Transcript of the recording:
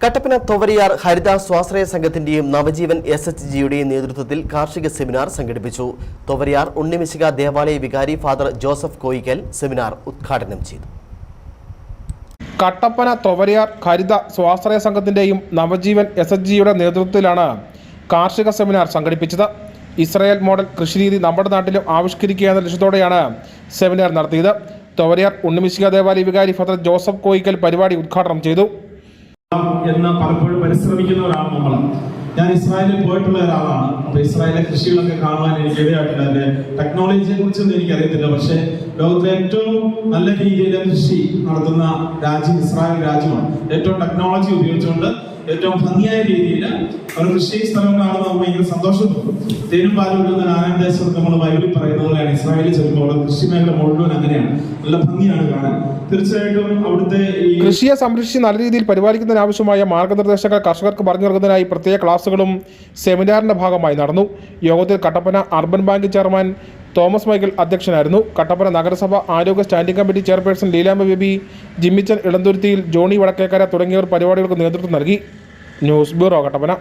കട്ടപ്പന തൊവരിയാർ ഹരിത സ്വാശ്രയ സംഘത്തിന്റെയും നവജീവൻ SHGയുടെയും നേതൃത്വത്തിൽ കാർഷിക സെമിനാർ സംഘടിപ്പിച്ചു. തൊവരിയാർ ഉണ്ണിമിശിക ദേവാലയ വികാരി ഫാദർ ജോസഫ് കോയിക്കൽ സെമിനാർ ഉദ്ഘാടനം ചെയ്തു. കട്ടപ്പന തൊവരിയാർ ഹരിത സ്വാശ്രയ സംഘത്തിന്റെയും നവജീവൻ SHGയുടെ നേതൃത്വത്തിലാണ് കാർഷിക സെമിനാർ സംഘടിപ്പിച്ചത്. ഇസ്രായേൽ മോഡൽ കൃഷിരീതി നമ്മുടെ നാട്ടിലും ആവിഷ്കരിക്കുക എന്ന ലക്ഷ്യത്തോടെയാണ് സെമിനാർ നടത്തിയത്. തൊവരിയാർ ഉണ്ണിമിശിക ദേവാലയ വികാരി ഫാദർ ജോസഫ് കോയിക്കൽ പരിപാടി ഉദ്ഘാടനം ചെയ്തു. എന്ന് പലപ്പോഴും പരിശ്രമിക്കുന്ന ഒരാളാണ് നമ്മൾ. ഞാൻ ഇസ്രായേലിൽ പോയിട്ടുള്ള ഒരാളാണ്. അപ്പൊ ഇസ്രായേലിലെ കൃഷികളൊക്കെ കാണുവാൻ എനിക്ക് ഇടയായിട്ടില്ല. അതിന്റെ ടെക്നോളജിയെ കുറിച്ചൊന്നും എനിക്കറിയത്തില്ല. പക്ഷെ ലോകത്തിലെ ഏറ്റവും നല്ല രീതിയിൽ കൃഷി നടത്തുന്ന രാജ്യം ഇസ്രായേൽ രാജ്യമാണ്. ഏറ്റവും ടെക്നോളജി ഉപയോഗിച്ചുകൊണ്ട് ഏറ്റവും ഭംഗിയായ രീതിയിൽ അവർ കൃഷി സ്ഥലം കാണുമ്പോൾ നമുക്ക് ഭയങ്കര സന്തോഷം തോന്നും. തേനും പാലും ഒഴുകുന്ന ആനന്ദേശം നമ്മൾ ബൈബിളിൽ പറയുന്ന പോലെയാണ് ഇസ്രായേലിൽ ചെല്ലുമ്പോൾ കൃഷി മേഖല മുഴുവൻ അങ്ങനെയാണ്. നല്ല ഭംഗിയാണ് കാണാൻ. തീർച്ചയായിട്ടും അവിടുത്തെ കൃഷിയെ സംരക്ഷിച്ച് നല്ല രീതിയിൽ പരിപാലിക്കുന്നതിനാവശ്യമായ മാർഗനിർദ്ദേശങ്ങൾ കർഷകർക്ക് പറഞ്ഞു നൽകുന്നതിനായി പ്രത്യേക ക്ലാസുകളും സെമിനാറിന്റെ ഭാഗമായി നടന്നു. യോഗത്തിൽ Kattappana urban bank chairman Thomas Michael അധ്യക്ഷനായിരുന്നു. കട്ടപ്പന നഗരസഭ ആരോഗ്യ standing committee chairperson Leelamma Baby, Jimmichan ഇളന്തുരുത്തിയിൽ, ജോണി വടക്കേക്കര തുടങ്ങിയവർ പരിപാടികൾക്ക് നേതൃത്വം നൽകി. News bureau, Kattappana.